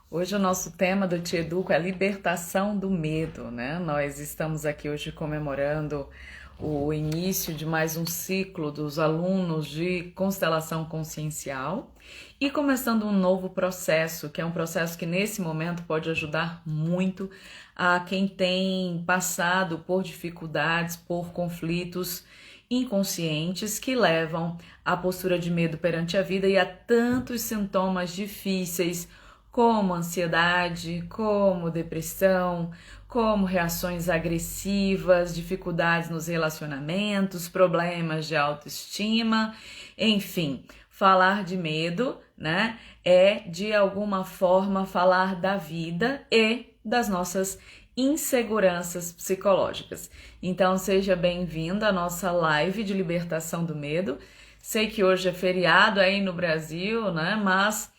Hoje o nosso tema do Te Educo é libertação do medo, né? Nós estamos aqui hoje comemorando o início de mais um ciclo dos alunos de constelação consciencial e começando um novo processo, que é um processo que nesse momento pode ajudar muito a quem tem passado por dificuldades, por conflitos inconscientes que levam à postura de medo perante a vida e a tantos sintomas difíceis como ansiedade, como depressão, como reações agressivas, dificuldades nos relacionamentos, problemas de autoestima, enfim, falar de medo, né, é de alguma forma falar da vida e das nossas inseguranças psicológicas. Então seja bem-vindo à nossa live de libertação do medo. Sei que hoje é feriado aí no Brasil, né, mas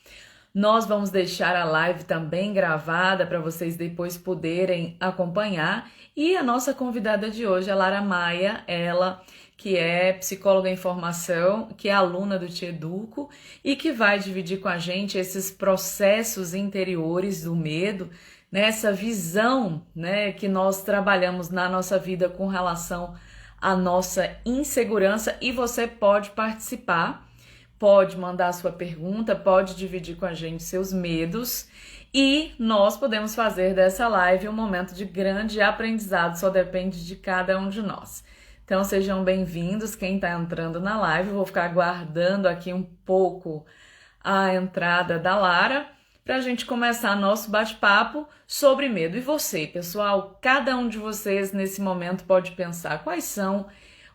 nós vamos deixar a live também gravada para vocês depois poderem acompanhar. E a nossa convidada de hoje é Lara Maia, ela que é psicóloga em formação, que é aluna do Te Educo e que vai dividir com a gente esses processos interiores do medo, né? Essa visão, né, que nós trabalhamos na nossa vida com relação à nossa insegurança, e você pode participar. Pode mandar sua pergunta, pode dividir com a gente seus medos e nós podemos fazer dessa live um momento de grande aprendizado, só depende de cada um de nós. Então sejam bem-vindos quem está entrando na live. Eu vou ficar aguardando aqui um pouco a entrada da Lara para a gente começar nosso bate-papo sobre medo. E você, pessoal, cada um de vocês nesse momento pode pensar quais são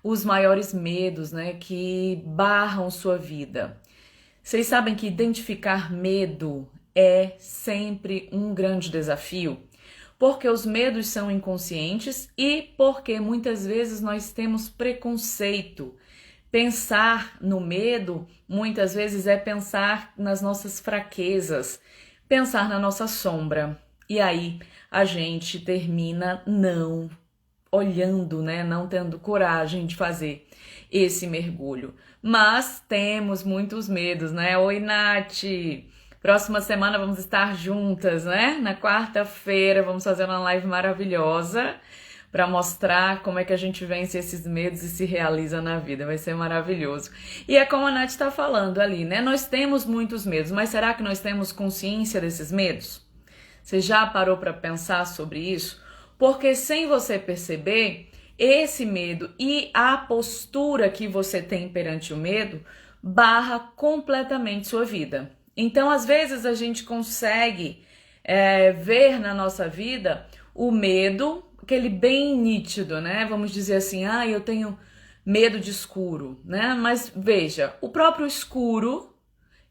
os maiores medos, né, que barram sua vida. Vocês sabem que identificar medo é sempre um grande desafio, porque os medos são inconscientes e porque muitas vezes nós temos preconceito. Pensar no medo muitas vezes é pensar nas nossas fraquezas, pensar na nossa sombra. E aí a gente termina não olhando, né, não tendo coragem de fazer esse mergulho. Mas temos muitos medos, né? Oi, Nath! Próxima semana vamos estar juntas, né? Na quarta-feira vamos fazer uma live maravilhosa para mostrar como é que a gente vence esses medos e se realiza na vida. Vai ser maravilhoso. E é como a Nath está falando ali, né? Nós temos muitos medos, mas será que nós temos consciência desses medos? Você já parou para pensar sobre isso? Porque sem você perceber, esse medo e a postura que você tem perante o medo barra completamente sua vida. Então, às vezes, a gente consegue ver na nossa vida o medo, aquele bem nítido, né? Vamos dizer assim, eu tenho medo de escuro, né? Mas veja, o próprio escuro,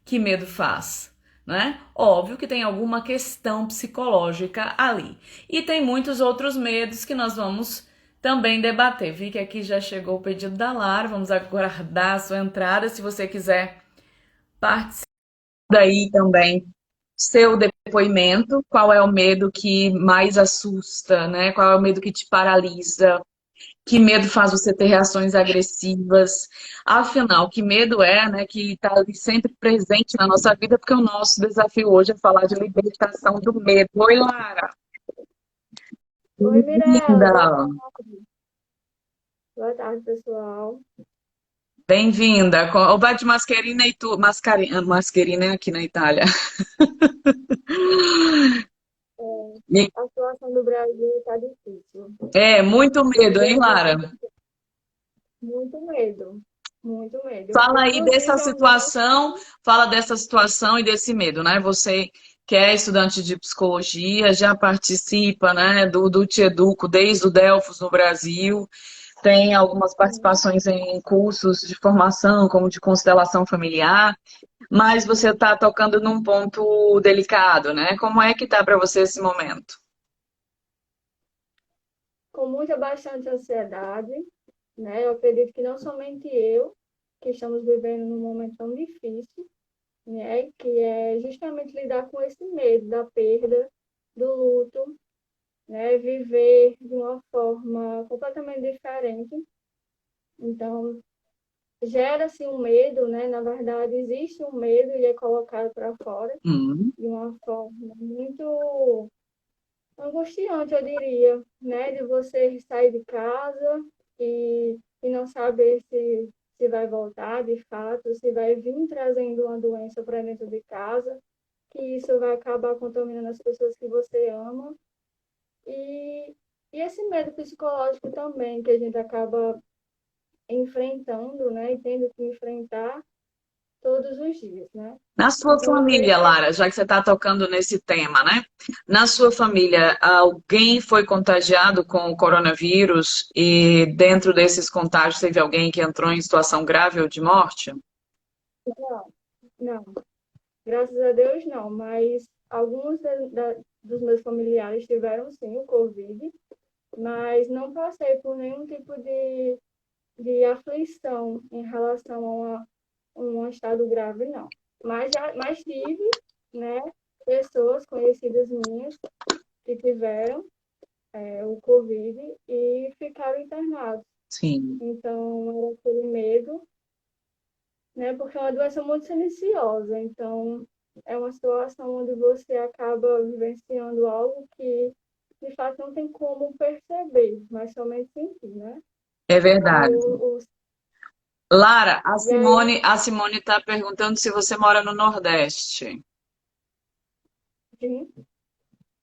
que medo faz? Né? Óbvio que tem alguma questão psicológica ali. E tem muitos outros medos que nós vamos também debater. Vi que aqui já chegou o pedido da Lara, vamos aguardar a sua entrada. Se você quiser participar daí também, seu depoimento, qual é o medo que mais assusta, né? Qual é o medo que te paralisa? Que medo faz você ter reações agressivas? Afinal, que medo é, né, que está ali sempre presente na nossa vida, porque o nosso desafio hoje é falar de libertação do medo. Oi, Lara! Oi, Mirella, Linda! boa tarde. Boa tarde, pessoal. Bem-vinda! O Bate Mascherina e tu. Mascherina é aqui na Itália. A situação do Brasil está difícil. É, muito medo, hein, Lara? Infelizmente, muito medo. Muito medo. Fala aí dessa Inclusive, situação, fala dessa situação e desse medo, né? Você que é estudante de psicologia, já participa, né, do Te Educo desde o Delfos no Brasil, tem algumas assim, participações em cursos de formação, como de constelação familiar, mas você está tocando num ponto delicado, né? Como é que tá para você esse momento? com muita, bastante ansiedade, né? Eu acredito que não somente eu, que estamos vivendo num momento tão difícil, né? Que é justamente lidar com esse medo da perda, do luto, né? Viver de uma forma completamente diferente. Então, gera-se um medo, né? Na verdade, existe um medo e é colocado para fora Hum. de uma forma muito angustiante, eu diria, né? De você sair de casa e não saber se vai voltar de fato, se vai vir trazendo uma doença para dentro de casa, que isso vai acabar contaminando as pessoas que você ama. E, e esse medo psicológico também, que a gente acaba enfrentando, né? E tendo que enfrentar todos os dias, né? Na sua Então, eu creio família, que Lara, já que você está tocando nesse tema, né? Na sua família, alguém foi contagiado com o coronavírus e dentro desses contágios teve alguém que entrou em situação grave ou de morte? não, não, graças a Deus não, mas alguns dos meus familiares tiveram sim o Covid, mas não passei por nenhum tipo de aflição em relação um estado grave, não. Mas tive, né, pessoas conhecidas minhas que tiveram o Covid e ficaram internados. Sim, Então, era aquele medo, né, porque é uma doença muito silenciosa. Então, é uma situação onde você acaba vivenciando algo que, de fato, não tem como perceber, mas somente sentir, né? é E, verdade. Lara, e aí, A Simone está perguntando se você mora no Nordeste. sim,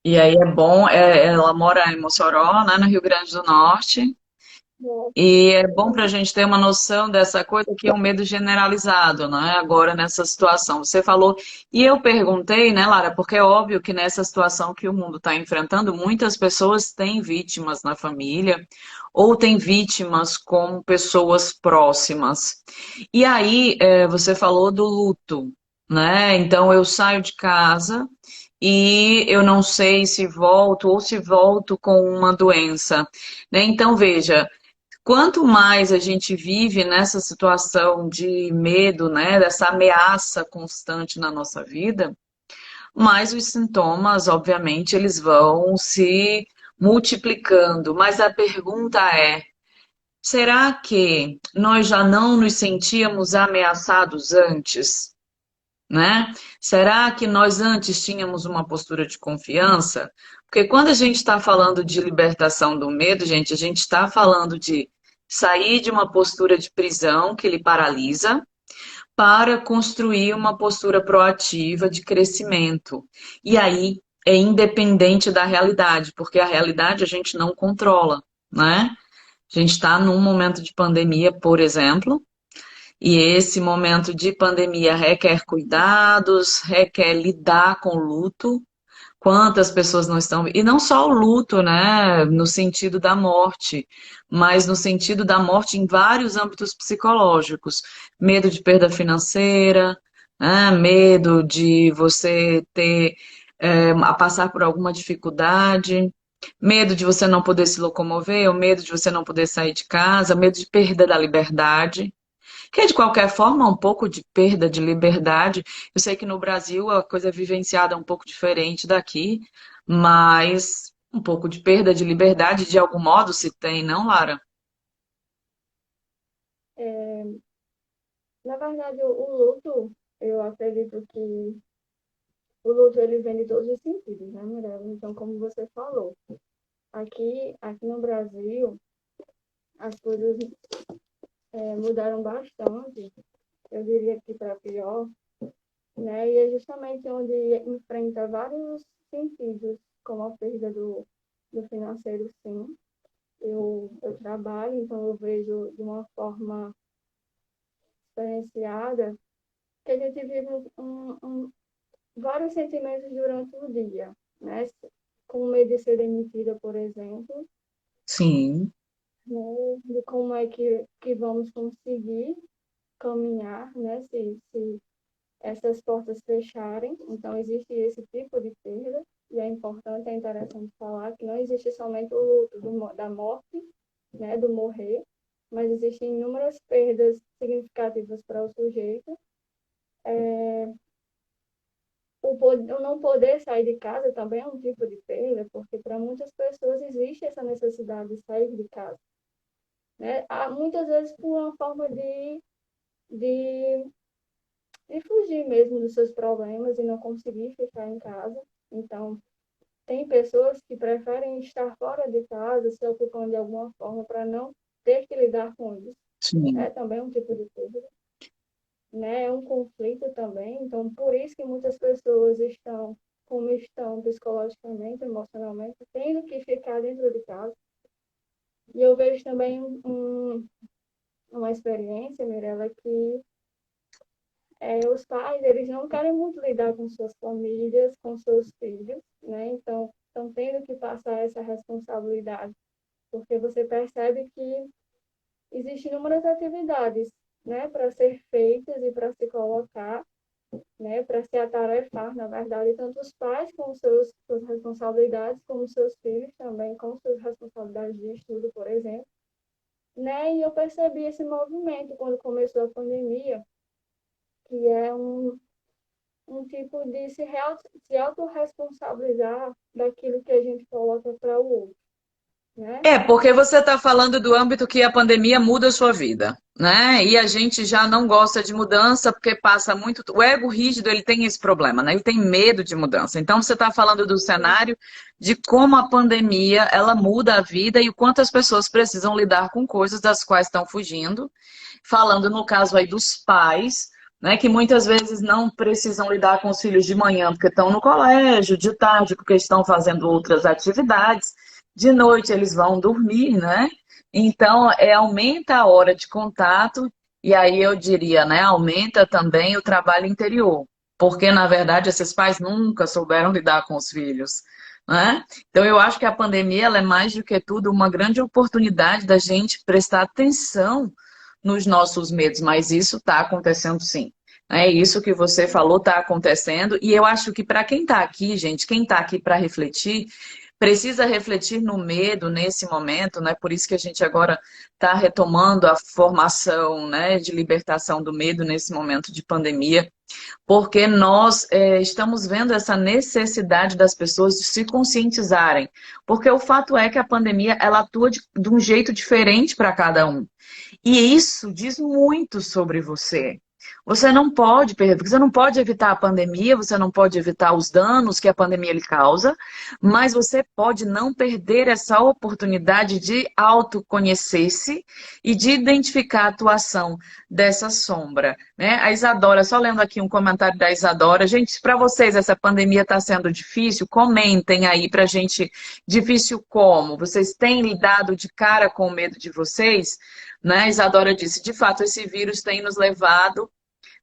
E aí é bom, ela mora em Mossoró, né, no Rio Grande do Norte. E é bom para a gente ter uma noção dessa coisa que é um medo generalizado, né? Agora nessa situação. Você falou, e eu perguntei, né, Lara, porque é óbvio que nessa situação que o mundo está enfrentando, muitas pessoas têm vítimas na família ou têm vítimas com pessoas próximas. E aí, você falou do luto, né? Então eu saio de casa e eu não sei se volto ou se volto com uma doença, né? Então veja. Quanto mais a gente vive nessa situação de medo, né, dessa ameaça constante na nossa vida, mais os sintomas, obviamente, eles vão se multiplicando. Mas a pergunta é: será que nós já não nos sentíamos ameaçados antes? Né? Será que nós antes tínhamos uma postura de confiança? Porque quando a gente está falando de libertação do medo, gente, a gente está falando de sair de uma postura de prisão que lhe paralisa para construir uma postura proativa de crescimento. E aí é independente da realidade, porque a realidade a gente não controla, né? A gente está num momento de pandemia, por exemplo, e esse momento de pandemia requer cuidados, requer lidar com o luto. Quantas pessoas não estão. E não só o luto, né? No sentido da morte, mas no sentido da morte em vários âmbitos psicológicos. Medo de perda financeira, né? Medo de você ter. A passar por alguma dificuldade. Medo de você não poder se locomover, ou medo de você não poder sair de casa, medo de perda da liberdade. Que é, de qualquer forma um pouco de perda de liberdade. Eu sei que no Brasil a coisa é vivenciada um pouco diferente daqui, mas um pouco de perda de liberdade de algum modo se tem, não, Lara? é, na verdade, o luto, eu acredito que o luto ele vem de todos os sentidos, né, Mirella? Então, como você falou, aqui no Brasil, as coisas mudaram bastante, eu diria que para pior, né? E é justamente onde enfrenta vários sentidos, como a perda do financeiro, sim. Eu trabalho, então eu vejo de uma forma diferenciada que a gente vive vários sentimentos durante o dia, né? Com medo de ser demitida, por exemplo, Sim, né? De como é que vamos conseguir caminhar, né? Se essas portas fecharem. Então, existe esse tipo de perda, e é importante, é interessante falar que não existe somente o luto da morte, né? Do morrer, mas existem inúmeras perdas significativas para o sujeito. O não poder sair de casa também é um tipo de perda, porque para muitas pessoas existe essa necessidade de sair de casa, né? Há muitas vezes por uma forma de de, de fugir mesmo dos seus problemas e não conseguir ficar em casa. Então, tem pessoas que preferem estar fora de casa, se ocupando de alguma forma para não ter que lidar com isso. Sim. É também um tipo de dúvida, né? É um conflito também. Então, por isso que muitas pessoas estão como estão psicologicamente, emocionalmente, tendo que ficar dentro de casa. E eu vejo também uma experiência, Mirella, que os pais, eles não querem muito lidar com suas famílias, com seus filhos, né? Então, estão tendo que passar essa responsabilidade, porque você percebe que existem inúmeras atividades, né, para ser feitas e para se colocar, né, para se atarefar, na verdade, tanto os pais com suas responsabilidades, como os seus filhos também com suas responsabilidades de estudo, por exemplo, né? E eu percebi esse movimento quando começou a pandemia, que é um tipo de se autorresponsabilizar daquilo que a gente coloca para o outro, né? É, porque você está falando do âmbito que a pandemia muda a sua vida, né? E a gente já não gosta de mudança porque passa muito. O ego rígido, ele tem esse problema, né? Ele tem medo de mudança. Então você está falando do cenário de como a pandemia ela muda a vida e o quanto as pessoas precisam lidar com coisas das quais estão fugindo. Falando no caso aí dos pais, né? Que muitas vezes não precisam lidar com os filhos de manhã porque estão no colégio, de tarde porque estão fazendo outras atividades. De noite eles vão dormir, né? Então, aumenta a hora de contato, e aí eu diria, né? Aumenta também o trabalho interior, porque, na verdade, esses pais nunca souberam lidar com os filhos, né? Então, eu acho que a pandemia, ela é mais do que tudo uma grande oportunidade da gente prestar atenção nos nossos medos, mas isso está acontecendo sim. É isso que você falou, está acontecendo, e eu acho que para quem está aqui, gente, quem está aqui para refletir, precisa refletir no medo nesse momento, né? Por isso que a gente agora está retomando a formação, né, de libertação do medo nesse momento de pandemia, porque nós estamos vendo essa necessidade das pessoas de se conscientizarem, porque o fato é que a pandemia ela atua de um jeito diferente para cada um. E isso diz muito sobre você. Você não pode perder, porque você não pode evitar a pandemia, você não pode evitar os danos que a pandemia lhe causa, mas você pode não perder essa oportunidade de autoconhecer-se e de identificar a atuação dessa sombra, né? A Isadora, só lendo aqui um comentário da Isadora, gente, para vocês essa pandemia está sendo difícil? Comentem aí para gente, difícil como? Vocês têm lidado de cara com o medo de vocês? Né? Isadora disse, de fato, esse vírus tem nos levado,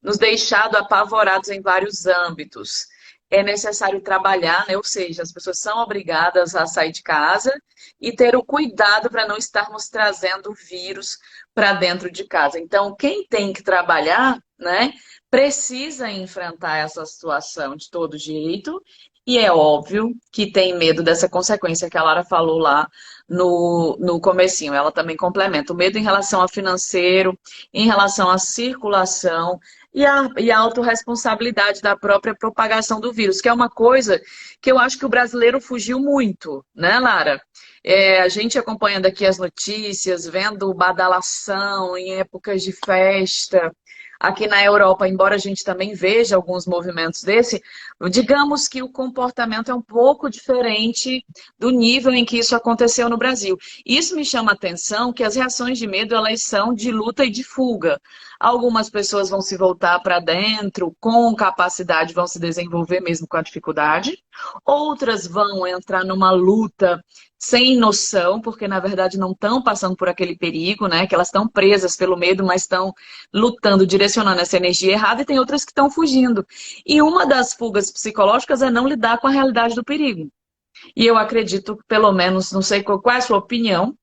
nos deixado apavorados em vários âmbitos. É necessário trabalhar, né? Ou seja, as pessoas são obrigadas a sair de casa e ter o cuidado para não estarmos trazendo o vírus para dentro de casa. Então, quem tem que trabalhar, né, precisa enfrentar essa situação de todo jeito. E é óbvio que tem medo dessa consequência que a Lara falou lá no comecinho. Ela também complementa o medo em relação ao financeiro, em relação à circulação e a autorresponsabilidade da própria propagação do vírus, que é uma coisa que eu acho que o brasileiro fugiu muito, né, Lara? A gente acompanhando aqui as notícias, vendo badalação em épocas de festa. Aqui na Europa, embora a gente também veja alguns movimentos desse, digamos que o comportamento é um pouco diferente do nível em que isso aconteceu no Brasil. Isso me chama a atenção que as reações de medo, elas são de luta e de fuga. Algumas pessoas vão se voltar para dentro, com capacidade, vão se desenvolver mesmo com a dificuldade. Outras vão entrar numa luta sem noção, porque na verdade não estão passando por aquele perigo, né? Que elas estão presas pelo medo, mas estão lutando, direcionando essa energia errada, e tem outras que estão fugindo. E uma das fugas psicológicas é não lidar com a realidade do perigo. E eu acredito, pelo menos, não sei qual é a sua opinião,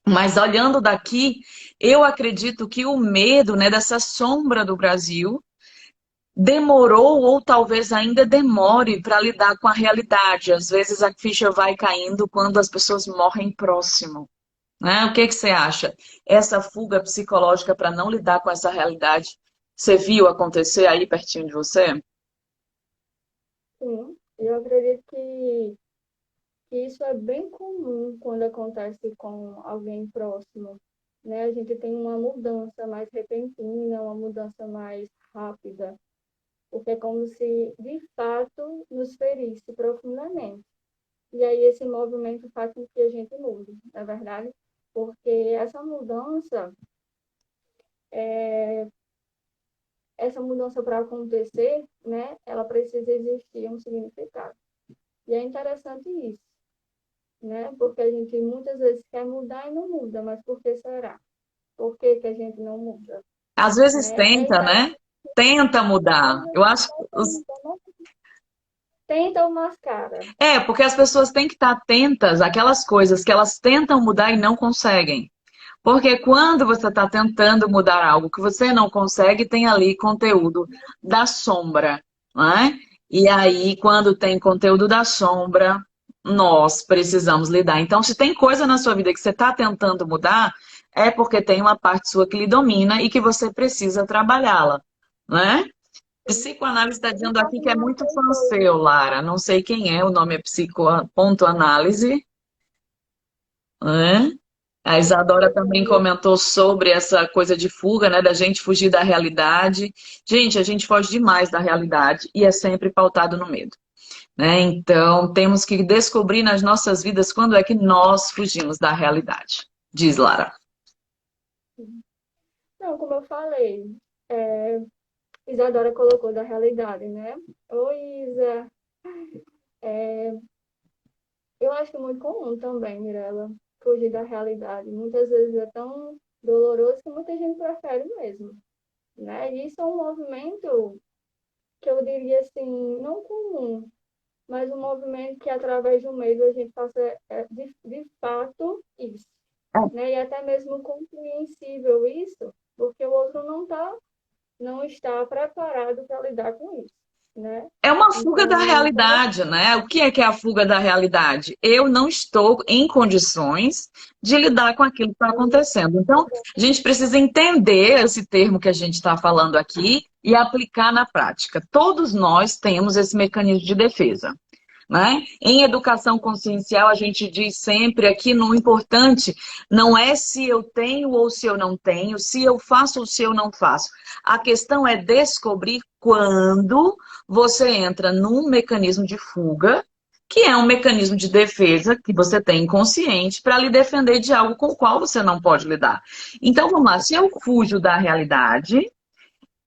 mas olhando daqui, eu acredito que o medo, né, dessa sombra do Brasil demorou ou talvez ainda demore para lidar com a realidade. Às vezes a ficha vai caindo quando as pessoas morrem próximo, né? O que que você acha? Essa fuga psicológica para não lidar com essa realidade, você viu acontecer aí pertinho de você? Sim, eu acredito que isso é bem comum quando acontece com alguém próximo, né? A gente tem uma mudança mais repentina, uma mudança mais rápida, porque é como se, de fato, nos ferisse profundamente. E aí esse movimento faz com que a gente mude, na verdade, porque essa mudança para acontecer, né, ela precisa existir um significado. E é interessante isso, né? Porque a gente muitas vezes quer mudar e não muda, mas por que será? Por que que a gente não muda, Às vezes né? É tenta, né? interessante, Tenta às mudar. Eu vezes acho que tenta ou mascara. porque as pessoas têm que estar atentas àquelas coisas que elas tentam mudar e não conseguem. Porque quando você está tentando mudar algo que você não consegue, tem ali conteúdo da sombra, não é? E aí, quando tem conteúdo da sombra, nós precisamos lidar. Então, se tem coisa na sua vida que você está tentando mudar, é porque tem uma parte sua que lhe domina e que você precisa trabalhá-la, né? Psicoanálise está De dizendo aqui fato, que é não muito tem fã coisa. seu, Lara. Não sei quem é, o nome é psico.análise, né? A Isadora também comentou sobre essa coisa de fuga, né? Da gente fugir da realidade. Gente, a gente foge demais da realidade e é sempre pautado no medo, né? Então, temos que descobrir nas nossas vidas quando é que nós fugimos da realidade. Diz Lara. Não, como eu falei, é, Isadora colocou da realidade, né? Oi, Isa. É, eu acho que é muito comum também, Mirella, fugir da realidade. Muitas vezes é tão doloroso que muita gente prefere mesmo, né? E isso é um movimento que eu diria assim, não comum, mas um movimento que através do medo a gente faça de fato isso, né? E até mesmo compreensível isso, porque o outro não está preparado para lidar com isso, né? É uma fuga da Então, quando realidade, né? O que é a fuga da realidade? Eu não estou em condições de lidar com aquilo que está acontecendo. Então, a gente precisa entender esse termo que a gente está falando aqui e aplicar na prática. Todos nós temos esse mecanismo de defesa, né? Em educação consciencial, a gente diz sempre aqui no importante não é se eu tenho ou se eu não tenho, se eu faço ou se eu não faço. A questão é descobrir quando você entra num mecanismo de fuga, que é um mecanismo de defesa que você tem inconsciente para lhe defender de algo com o qual você não pode lidar. Então, vamos lá, se eu fujo da realidade,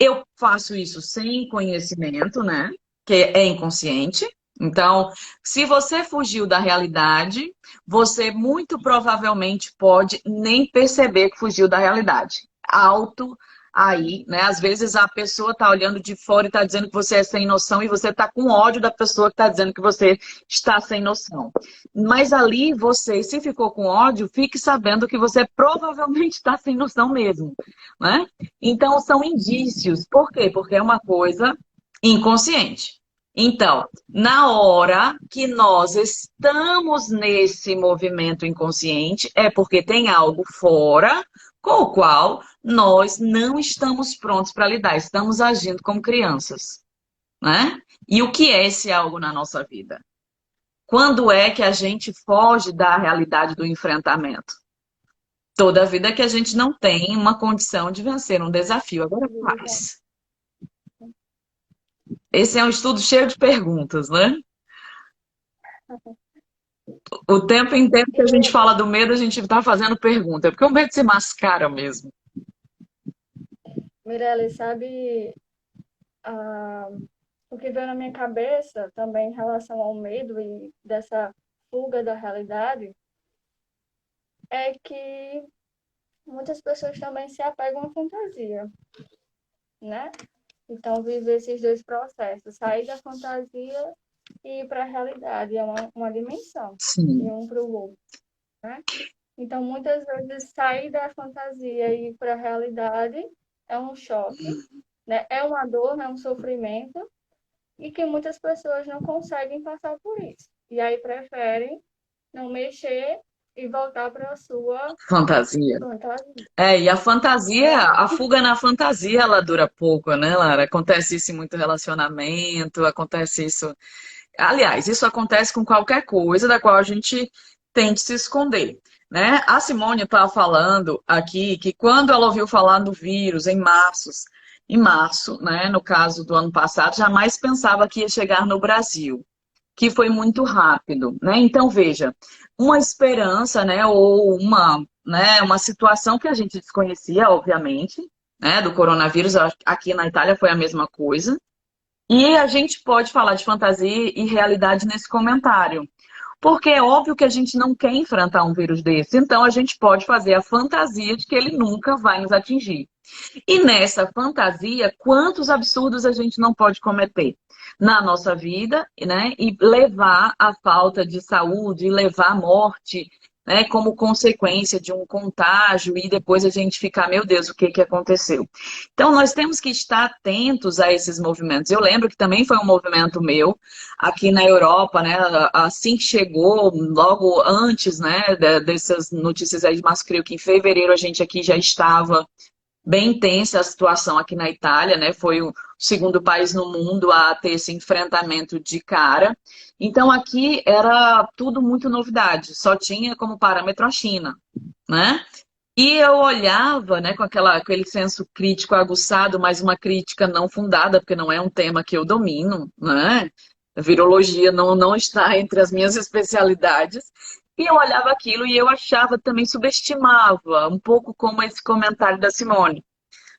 eu faço isso sem conhecimento, né? Que é inconsciente. Então, se você fugiu da realidade, você muito provavelmente pode nem perceber que fugiu da realidade. Alto aí, né? Às vezes a pessoa está olhando de fora e está dizendo que você é sem noção e você está com ódio da pessoa que está dizendo que você está sem noção. Mas ali você, se ficou com ódio, fique sabendo que você provavelmente está sem noção mesmo, né? Então, são indícios. Por quê? Porque é uma coisa inconsciente. Então, na hora que nós estamos nesse movimento inconsciente, é porque tem algo fora com o qual nós não estamos prontos para lidar. Estamos agindo como crianças, né? E o que é esse algo na nossa vida? Quando é que a gente foge da realidade do enfrentamento? Toda a vida que a gente não tem uma condição de vencer um desafio. Agora faz. Esse é um estudo cheio de perguntas, né? O tempo inteiro que a gente fala do medo, a gente está fazendo pergunta. Porque o medo se mascara mesmo. Mirelle, sabe, ah, o que veio na minha cabeça também em relação ao medo e dessa fuga da realidade é que muitas pessoas também se apegam à fantasia, né? Então, viver esses dois processos, sair da fantasia e ir para a realidade, é uma dimensão de Sim. um para o outro, né? Então, muitas vezes, sair da fantasia e ir para a realidade é um choque, né? É uma dor, é um sofrimento, e que muitas pessoas não conseguem passar por isso. E aí preferem não mexer e voltar para a sua Fantasia. fantasia, E a fantasia, né? a fuga na fantasia, ela dura pouco, né, Lara? Acontece isso em muito relacionamento, acontece isso. Aliás, isso acontece com qualquer coisa da qual a gente tente se esconder. né? A Simone estava falando aqui que quando ela ouviu falar do vírus em março, né, no caso do ano passado, jamais pensava que ia chegar no Brasil, que foi muito rápido, né? Então, veja, uma esperança, né, ou uma situação que a gente desconhecia, obviamente, né, do coronavírus, aqui na Itália foi a mesma coisa. E a gente pode falar de fantasia e realidade nesse comentário. Porque é óbvio que a gente não quer enfrentar um vírus desse, então a gente pode fazer a fantasia de que ele nunca vai nos atingir. E nessa fantasia, quantos absurdos a gente não pode cometer na nossa vida, né? E levar à falta de saúde, levar à morte, né? Como consequência de um contágio e depois a gente ficar, meu Deus, o que que aconteceu? Então, nós temos que estar atentos a esses movimentos. Eu lembro que também foi um movimento meu aqui na Europa, né? Assim que chegou, logo antes, né? Dessas notícias aí de março, creio que em fevereiro a gente aqui já estava bem tensa a situação aqui na Itália, né? Foi o segundo país no mundo a ter esse enfrentamento de cara. Então aqui era tudo muito novidade, só tinha como parâmetro a China, né? E eu olhava, né, com aquele senso crítico aguçado, mas uma crítica não fundada, porque não é um tema que eu domino, né? A virologia não está entre as minhas especialidades. E eu olhava aquilo e eu achava também, subestimava, um pouco como esse comentário da Simone,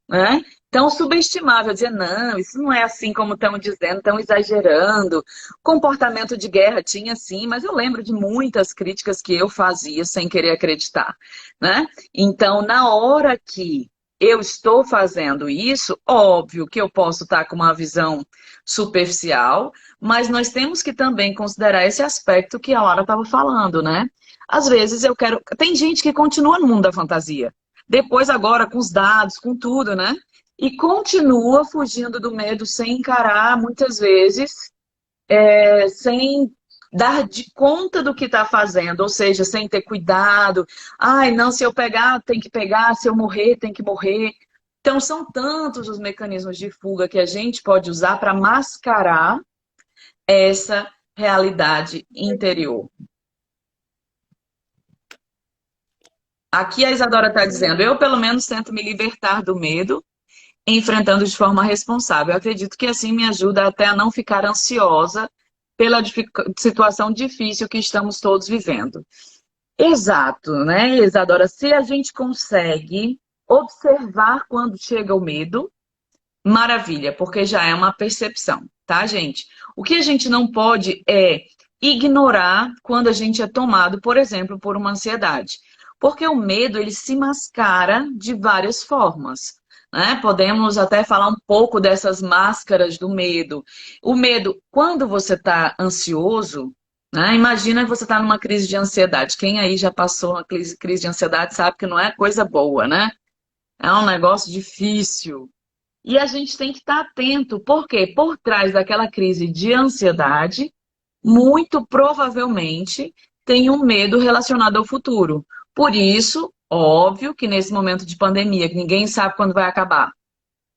né? Então, subestimava, eu dizia, não, isso não é assim como estão dizendo, estão exagerando. Comportamento de guerra tinha sim, mas eu lembro de muitas críticas que eu fazia sem querer acreditar, né? Então, na hora que eu estou fazendo isso, óbvio que eu posso estar com uma visão superficial, mas nós temos que também considerar esse aspecto que a Lara estava falando, né? Às vezes eu quero. Tem gente que continua no mundo da fantasia. Depois, agora, com os dados, com tudo, né? E continua fugindo do medo sem encarar, muitas vezes, sem dar de conta do que está fazendo, ou seja, sem ter cuidado. Ai, não, se eu pegar, tem que pegar, se eu morrer, tem que morrer. Então, são tantos os mecanismos de fuga que a gente pode usar para mascarar essa realidade interior. Aqui a Isadora está dizendo, eu pelo menos tento me libertar do medo, enfrentando de forma responsável. Eu acredito que assim me ajuda até a não ficar ansiosa pela situação difícil que estamos todos vivendo. Exato, né, Isadora? Se a gente consegue observar quando chega o medo, maravilha, porque já é uma percepção, tá, gente? O que a gente não pode é ignorar quando a gente é tomado, por exemplo, por uma ansiedade. Porque o medo, ele se mascara de várias formas, né? Podemos até falar um pouco dessas máscaras do medo. O medo, quando você está ansioso, né? Imagina que você está numa crise de ansiedade. Quem aí já passou uma crise de ansiedade sabe que não é coisa boa, né? É um negócio difícil. E a gente tem que estar atento, porque por trás daquela crise de ansiedade, muito provavelmente tem um medo relacionado ao futuro. Por isso, óbvio que nesse momento de pandemia, que ninguém sabe quando vai acabar,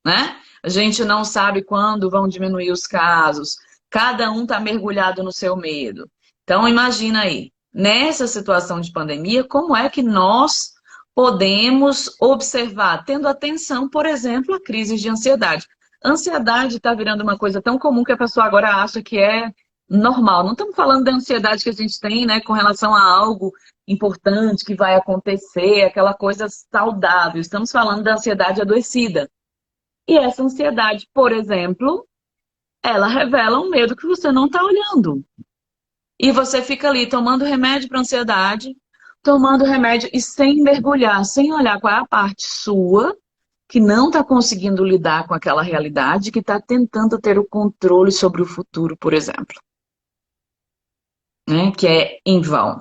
né? A gente não sabe quando vão diminuir os casos. Cada um está mergulhado no seu medo. Então, imagina aí, nessa situação de pandemia, como é que nós podemos observar, tendo atenção, por exemplo, a crises de ansiedade. Ansiedade está virando uma coisa tão comum que a pessoa agora acha que é normal. Não estamos falando da ansiedade que a gente tem, né, com relação a algo importante que vai acontecer, aquela coisa saudável. Estamos falando da ansiedade adoecida. E essa ansiedade, por exemplo, ela revela um medo que você não está olhando. E você fica ali tomando remédio para ansiedade, tomando remédio e sem mergulhar, sem olhar qual é a parte sua que não está conseguindo lidar com aquela realidade, que está tentando ter o controle sobre o futuro, por exemplo. Né? Que é em vão.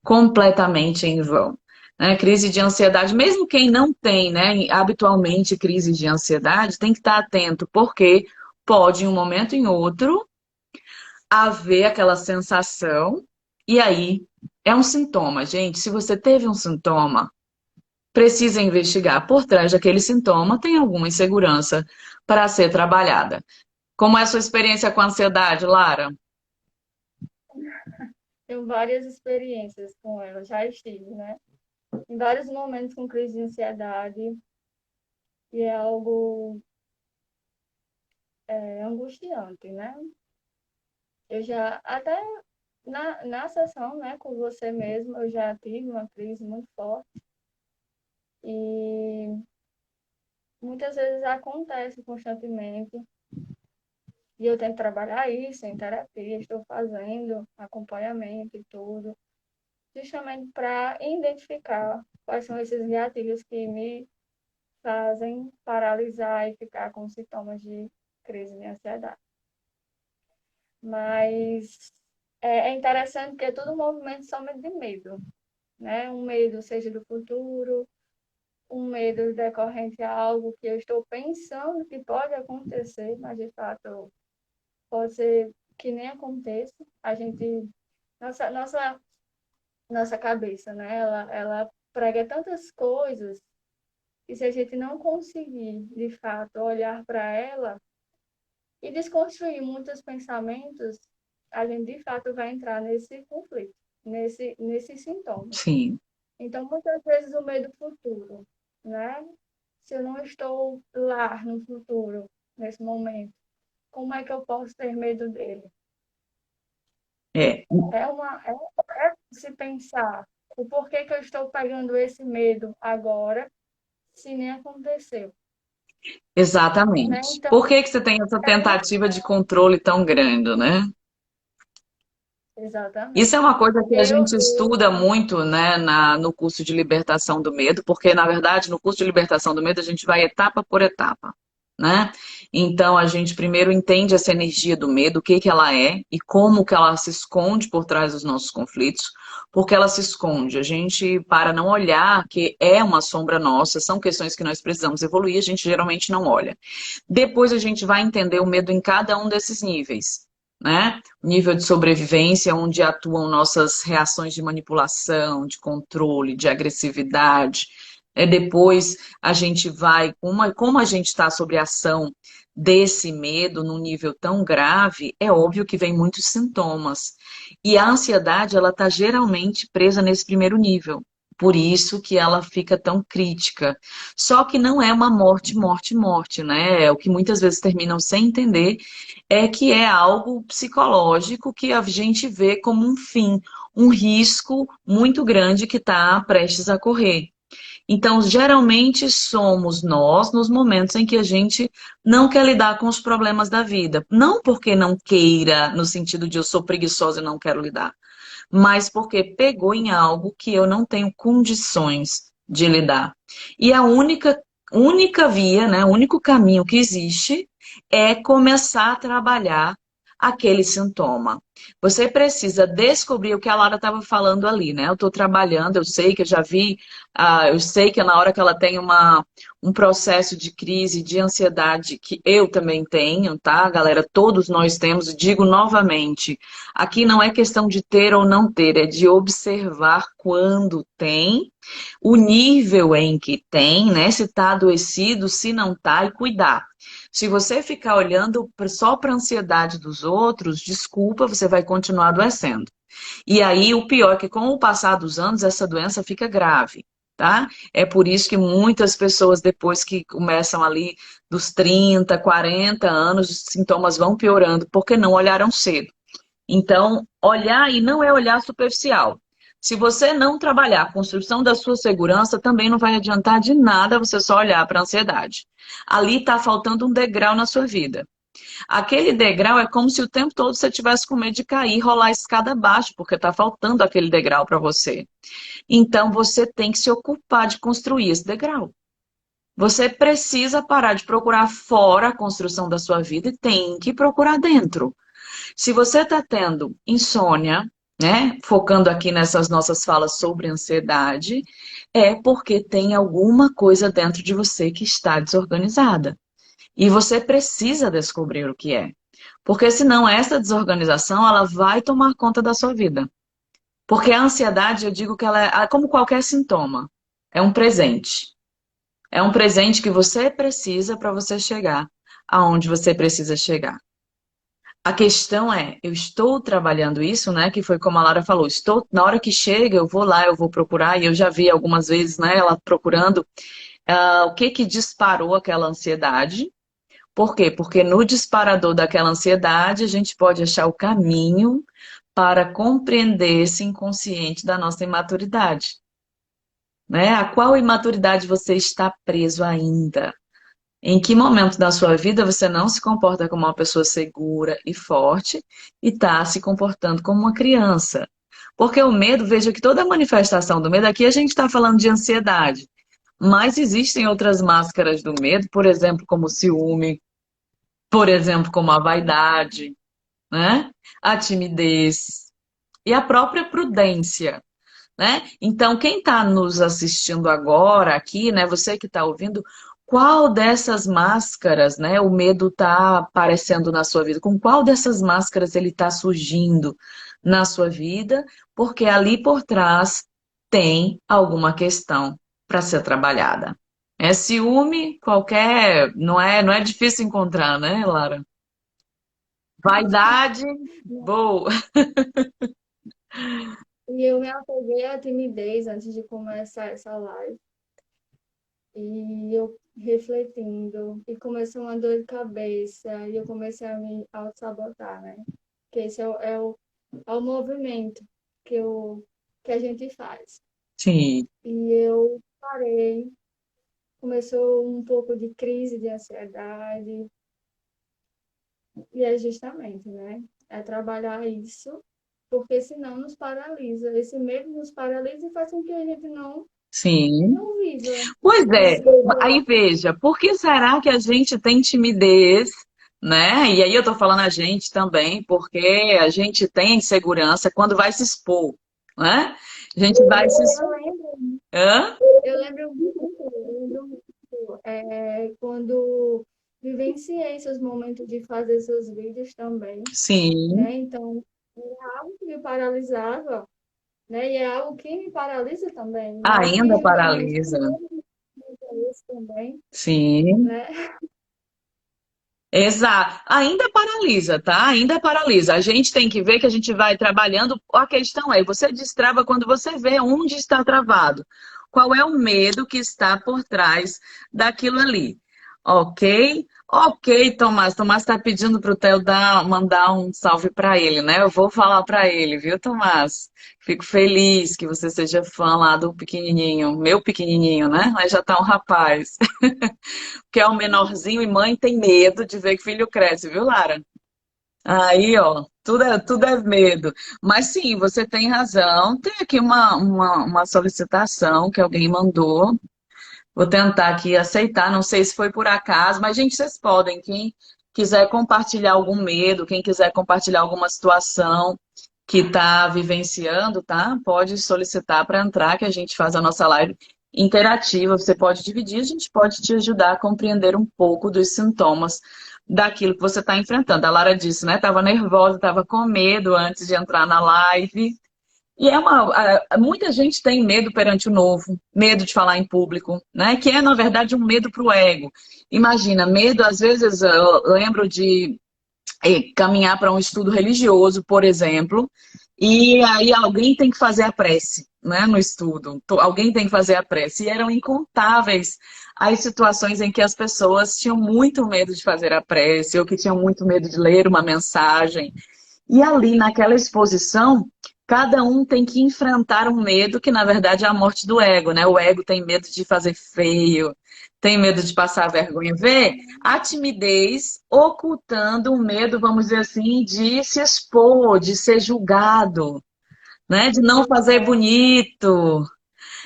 Completamente em vão. Né? Crise de ansiedade, mesmo quem não tem, né, habitualmente crise de ansiedade, tem que estar atento, porque pode, em um momento ou em outro, haver aquela sensação, e aí é um sintoma, gente. Se você teve um sintoma, precisa investigar. Por trás daquele sintoma tem alguma insegurança para ser trabalhada. Como é a sua experiência com a ansiedade, Lara? tenho várias experiências com ela, já estive, né? Em vários momentos com crise de ansiedade, e é algo angustiante, né? Eu já, até na sessão, né, com você mesmo, eu já tive uma crise muito forte e muitas vezes acontece constantemente e eu tento trabalhar isso em terapia, estou fazendo acompanhamento e tudo, justamente para identificar quais são esses gatilhos que me fazem paralisar e ficar com sintomas de crise de ansiedade. Mas é interessante que é tudo um movimento somente de medo, né? Um medo seja do futuro, um medo decorrente a algo que eu estou pensando que pode acontecer, mas de fato pode ser que nem aconteça. A gente, nossa, nossa, nossa cabeça, né? Ela prega tantas coisas e se a gente não conseguir, de fato, olhar para ela e desconstruir muitos pensamentos, a gente de fato vai entrar nesse conflito, nesses sintomas. Sim. Então, muitas vezes o medo futuro, né? Se eu não estou lá no futuro, nesse momento, como é que eu posso ter medo dele? É, É se pensar o porquê que eu estou pegando esse medo agora, se nem aconteceu, né? exatamente. Então, Por que que você tem essa é uma... tentativa de controle tão grande, né? Isso é Exatamente. uma coisa que a Eu, gente estuda muito, né, no curso de libertação do medo, porque, na verdade, no curso de libertação do medo, a gente vai etapa por etapa, né? Então, a gente primeiro entende essa energia do medo, o que que ela é e como que ela se esconde por trás dos nossos conflitos, porque ela se esconde. A gente, para não olhar que é uma sombra nossa, são questões que nós precisamos evoluir, a gente geralmente não olha. Depois a gente vai entender o medo em cada um desses níveis, né? O nível de sobrevivência, onde atuam nossas reações de manipulação, de controle, de agressividade. Depois a gente vai, como a gente está sob a ação desse medo num nível tão grave, é óbvio que vem muitos sintomas. E a ansiedade, ela está geralmente presa nesse primeiro nível. Por isso que ela fica tão crítica. Só que não é uma morte, morte, morte, né? É o que muitas vezes terminam sem entender é que é algo psicológico que a gente vê como um fim, um risco muito grande que está prestes a correr. Então, geralmente somos nós nos momentos em que a gente não quer lidar com os problemas da vida. Não porque não queira, no sentido de eu sou preguiçosa e não quero lidar, mas porque pegou em algo que eu não tenho condições de lidar. E a única via, né, o único caminho que existe é começar a trabalhar aquele sintoma. Você precisa descobrir o que a Lara estava falando ali, né? Eu estou trabalhando, eu sei que eu já vi, eu sei que na hora que ela tem um processo de crise, de ansiedade, que eu também tenho, tá, galera? Todos nós temos, e digo novamente, aqui não é questão de ter ou não ter, é de observar quando tem, o nível em que tem, né? Se está adoecido, se não está, e cuidar. Se você ficar olhando só para a ansiedade dos outros, desculpa, você vai continuar adoecendo. E aí o pior é que com o passar dos anos essa doença fica grave, tá? É por isso que muitas pessoas depois que começam ali dos 30, 40 anos, os sintomas vão piorando porque não olharam cedo. Então, olhar e não é olhar superficial. Se você não trabalhar a construção da sua segurança, também não vai adiantar de nada você só olhar para a ansiedade. Ali está faltando um degrau na sua vida. Aquele degrau é como se o tempo todo você tivesse com medo de cair e rolar a escada abaixo, porque está faltando aquele degrau para você. Então, você tem que se ocupar de construir esse degrau. Você precisa parar de procurar fora a construção da sua vida e tem que procurar dentro. Se você está tendo insônia, né, focando aqui nessas nossas falas sobre ansiedade, é porque tem alguma coisa dentro de você que está desorganizada. E você precisa descobrir o que é. Porque senão essa desorganização, ela vai tomar conta da sua vida. Porque a ansiedade, eu digo que ela é como qualquer sintoma. É um presente. É um presente que você precisa para você chegar aonde você precisa chegar. A questão é, eu estou trabalhando isso, né? Que foi como a Lara falou, estou, na hora que chega, eu vou lá, eu vou procurar, e eu já vi algumas vezes, né, ela procurando o que que disparou aquela ansiedade. Por quê? Porque no disparador daquela ansiedade, a gente pode achar o caminho para compreender esse inconsciente da nossa imaturidade, né? A qual imaturidade você está preso ainda? Em que momento da sua vida você não se comporta como uma pessoa segura e forte e está se comportando como uma criança? Porque o medo, veja que toda manifestação do medo, aqui a gente está falando de ansiedade, mas existem outras máscaras do medo, por exemplo, como o ciúme, por exemplo, como a vaidade, né? A timidez e a própria prudência, né? Então, quem está nos assistindo agora aqui, né? Você que está ouvindo, qual dessas máscaras, né? O medo está aparecendo na sua vida? Com qual dessas máscaras ele está surgindo na sua vida? Porque ali por trás tem alguma questão para ser trabalhada. É ciúme, qualquer, não é difícil encontrar, né, Lara? Vaidade, boa. E eu me apeguei à timidez antes de começar essa live. E eu refletindo, e começou uma dor de cabeça, e eu comecei a me auto-sabotar, né? Que esse é o movimento que a gente faz. Sim. E eu parei, começou um pouco de crise de ansiedade, e é justamente, né? É trabalhar isso, porque senão nos paralisa. Esse medo nos paralisa e faz com que a gente Sim. não viva, Pois não é, siga. aí veja, por que será que a gente tem timidez, né? E aí eu tô falando a gente também, porque a gente tem insegurança quando vai se expor, né? A gente vai se Eu expor. lembro Hã? eu lembro muito, quando vivenciei esses momentos de fazer esses vídeos também, Sim, né? Então, é algo que me paralisava, né? E é algo que me paralisa também, mas que ainda justamente paralisa. é isso também, Sim. né? Exato. Ainda paralisa, tá? Ainda paralisa. A gente tem que ver que a gente vai trabalhando. A questão é, você destrava quando você vê onde está travado. Qual é o medo que está por trás daquilo ali? Ok? Ok, Tomás. Tomás está pedindo para o Theo mandar um salve para ele, né? Eu vou falar para ele, viu, Tomás? Fico feliz que você seja fã lá do pequenininho, meu pequenininho, né? Mas já tá um rapaz que é o menorzinho e mãe tem medo de ver que filho cresce, viu, Lara? Aí, ó, tudo é medo. Mas sim, você tem razão. Tem aqui uma solicitação que alguém mandou. Vou tentar aqui aceitar. Não sei se foi por acaso, mas, gente, vocês podem. Quem quiser compartilhar algum medo, quem quiser compartilhar alguma situação que está vivenciando, tá? Pode solicitar para entrar, que a gente faz a nossa live interativa. Você pode dividir, a gente pode te ajudar a compreender um pouco dos sintomas daquilo que você está enfrentando. A Lara disse, né? Estava nervosa, estava com medo antes de entrar na live. E muita gente tem medo perante o novo, medo de falar em público, né? Que é, na verdade, um medo para o ego. Imagina, medo, às vezes, eu lembro de caminhar para um estudo religioso, por exemplo, e aí alguém tem que fazer a prece, né, no estudo. Alguém tem que fazer a prece. E eram incontáveis as situações em que as pessoas tinham muito medo de fazer a prece, ou que tinham muito medo de ler uma mensagem. E ali, naquela exposição, cada um tem que enfrentar um medo que, na verdade, é a morte do ego, né? O ego tem medo de fazer feio, tem medo de passar vergonha. Vê a timidez ocultando o medo, vamos dizer assim, de se expor, de ser julgado, né? De não fazer bonito,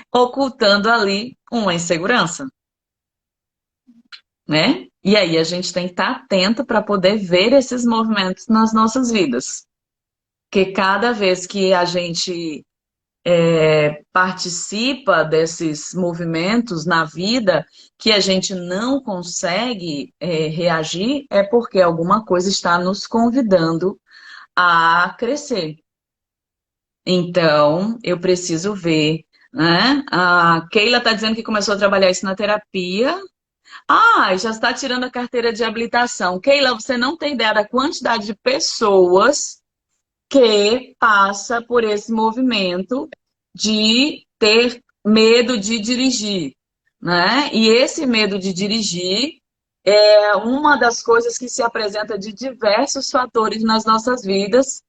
ocultando ali uma insegurança, né? E aí a gente tem que estar atento para poder ver esses movimentos nas nossas vidas. Porque cada vez que a gente participa desses movimentos na vida, que a gente não consegue reagir, é porque alguma coisa está nos convidando a crescer. Então, eu preciso ver, né? A Keila está dizendo que começou a trabalhar isso na terapia. Ah, já está tirando a carteira de habilitação. Keila, você não tem ideia da quantidade de pessoas que passa por esse movimento de ter medo de dirigir, né? E esse medo de dirigir é uma das coisas que se apresenta de diversos fatores nas nossas vidas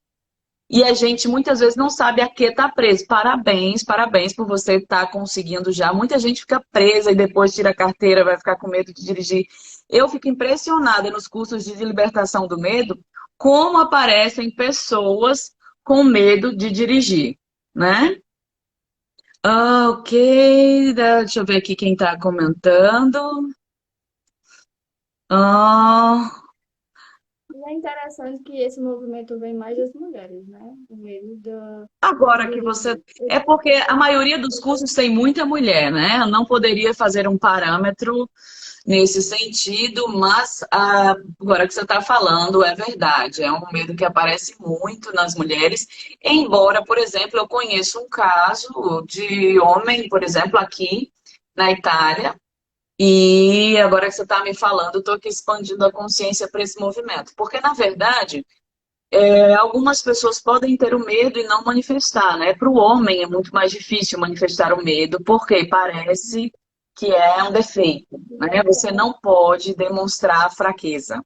e a gente muitas vezes não sabe a que está preso. Parabéns, parabéns por você estar conseguindo já. Muita gente fica presa e depois tira a carteira, vai ficar com medo de dirigir. Eu fico impressionada nos cursos de libertação do medo, como aparecem pessoas com medo de dirigir, né? Ah, ok, deixa eu ver aqui quem está comentando. Ah, E é interessante que esse movimento vem mais das mulheres, né? O medo de agora que você. dirigir. É porque a maioria dos cursos tem muita mulher, né? Eu não poderia fazer um parâmetro nesse sentido, mas agora que você está falando, é verdade. É um medo que aparece muito nas mulheres. Embora, por exemplo, eu conheço um caso de homem, por exemplo, aqui na Itália. E agora que você está me falando, estou aqui expandindo a consciência para esse movimento. Porque, na verdade, algumas pessoas podem ter o medo e não manifestar, né? Para o homem é muito mais difícil manifestar o medo, porque parece que é um defeito, né? Você não pode demonstrar fraqueza,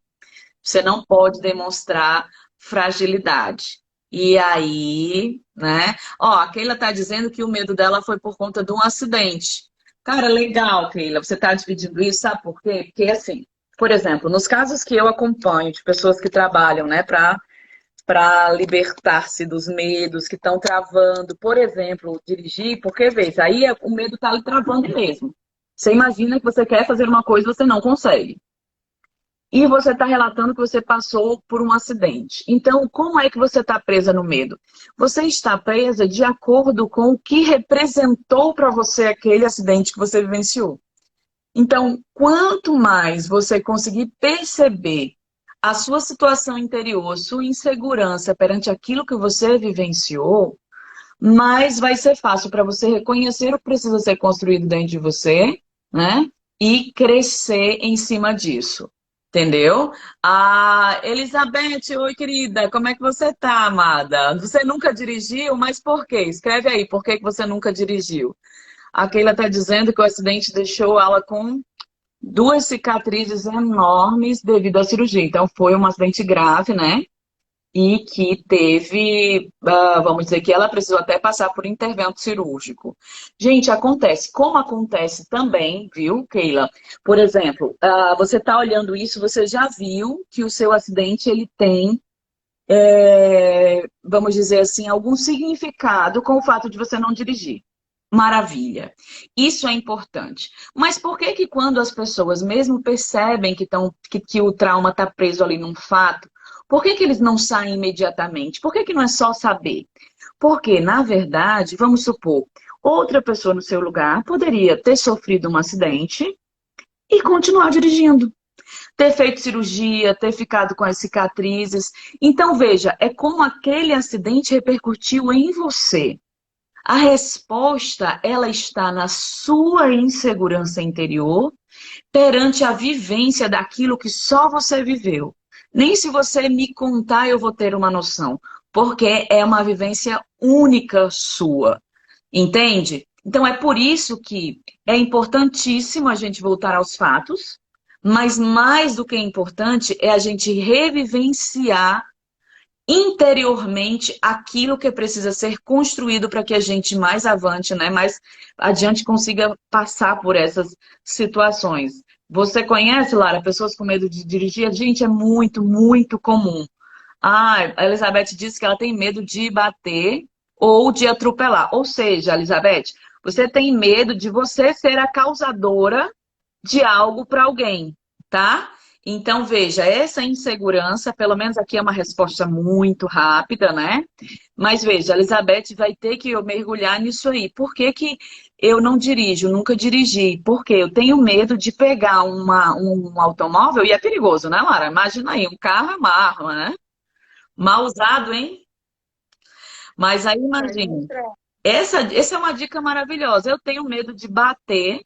você não pode demonstrar fragilidade. E aí, né? Ó, a Keila tá dizendo que o medo dela foi por conta de um acidente. Cara, legal, Keila, você tá dividindo isso, sabe por quê? Porque assim, por exemplo, nos casos que eu acompanho de pessoas que trabalham, né, para libertar-se dos medos que estão travando, por exemplo, dirigir, porque veja, aí o medo está lhe travando mesmo. Você imagina que você quer fazer uma coisa e você não consegue. E você está relatando que você passou por um acidente. Então, como é que você está presa no medo? Você está presa de acordo com o que representou para você aquele acidente que você vivenciou. Então, quanto mais você conseguir perceber a sua situação interior, sua insegurança perante aquilo que você vivenciou, mais vai ser fácil para você reconhecer o que precisa ser construído dentro de você, né? E crescer em cima disso. Entendeu? Ah, Elizabeth, oi querida, como é que você tá, amada? Você nunca dirigiu, mas por quê? Escreve aí, por que que você nunca dirigiu? A Keila está dizendo que o acidente deixou ela com duas cicatrizes enormes devido à cirurgia. Então, foi um acidente grave, né? E que teve, vamos dizer que ela precisou até passar por intervento cirúrgico. Gente, acontece. Como acontece também, viu, Keila? Por exemplo, você está olhando isso, você já viu que o seu acidente ele tem, vamos dizer assim, algum significado com o fato de você não dirigir. Maravilha. Isso é importante. Mas por que que quando as pessoas mesmo percebem que o trauma está preso ali num fato, por que que eles não saem imediatamente? Por que que não é só saber? Porque, na verdade, vamos supor, outra pessoa no seu lugar poderia ter sofrido um acidente e continuar dirigindo. Ter feito cirurgia, ter ficado com as cicatrizes. Então, veja, é como aquele acidente repercutiu em você. A resposta, ela está na sua insegurança interior perante a vivência daquilo que só você viveu. Nem se você me contar eu vou ter uma noção, porque é uma vivência única sua, entende? Então é por isso que é importantíssimo a gente voltar aos fatos, mas mais do que importante é a gente revivenciar interiormente aquilo que precisa ser construído para que a gente mais avante, né, mais adiante consiga passar por essas situações. Você conhece, Lara, pessoas com medo de dirigir? Gente, é muito, muito comum. Ah, a Elizabeth disse que ela tem medo de bater ou de atropelar. Ou seja, Elizabeth, você tem medo de você ser a causadora de algo para alguém, tá? Então, veja, essa insegurança, pelo menos aqui é uma resposta muito rápida, né? Mas veja, a Elizabeth vai ter que eu mergulhar nisso aí. Por que que eu não dirijo, nunca dirigi? Porque eu tenho medo de pegar um automóvel, e é perigoso, né, Lara? Imagina aí, um carro é uma arma, né? Mal usado, hein? Mas aí Faz um imagine, estresse. essa é uma dica maravilhosa. Eu tenho medo de bater,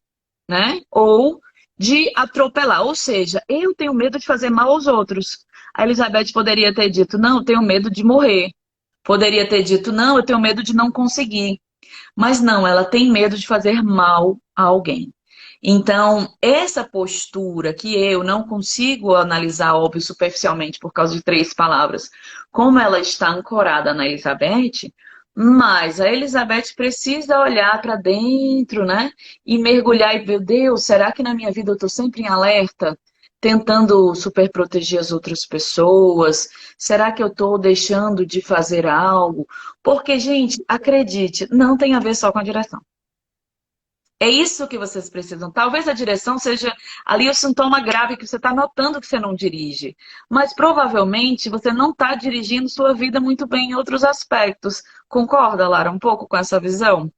né? Ou de atropelar. Ou seja, eu tenho medo de fazer mal aos outros. A Elizabeth poderia ter dito, não, eu tenho medo de morrer. Poderia ter dito, não, eu tenho medo de não conseguir. Mas não, ela tem medo de fazer mal a alguém. Então, essa postura que eu não consigo analisar, óbvio, superficialmente, por causa de três palavras, como ela está ancorada na Elizabeth, mas a Elizabeth precisa olhar para dentro, né? E mergulhar e ver, Deus, será que na minha vida eu estou sempre em alerta? Tentando super proteger as outras pessoas? Será que eu estou deixando de fazer algo? Porque, gente, acredite, não tem a ver só com a direção. É isso que vocês precisam. Talvez a direção seja ali o sintoma grave que você está notando que você não dirige. Mas provavelmente você não está dirigindo sua vida muito bem em outros aspectos. Concorda, Lara, um pouco com essa visão?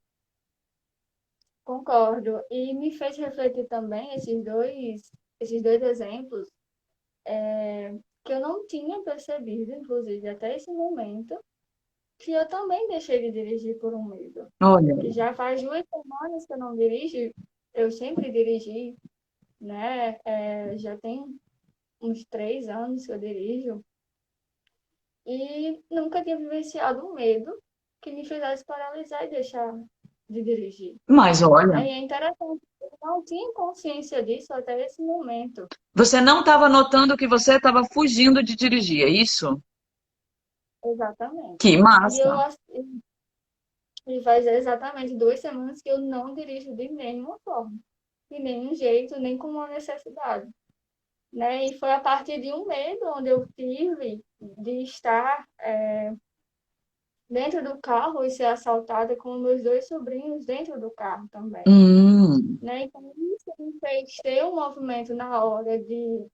Concordo. E me fez refletir também esses dois exemplos, que eu não tinha percebido, inclusive até esse momento, que eu também deixei de dirigir por um medo. Olha, Que já faz 2 semanas que eu não dirijo, eu sempre dirigi, né? Já tem uns 3 anos que eu dirijo e nunca tinha vivenciado um medo que me fizesse paralisar e deixar de dirigir. mas olha, Né? E é interessante, eu não tinha consciência disso até esse momento. você não estava notando que você estava fugindo de dirigir, é isso? Exatamente. Que E eu massa! e faz exatamente 2 semanas que eu não dirijo de nenhuma forma, de nenhum jeito, nem com uma necessidade. Né? E foi a partir de um medo onde eu tive de estar dentro do carro e ser assaltada com meus dois sobrinhos dentro do carro também. Hum, Né? Então, isso me fez ter um movimento na hora de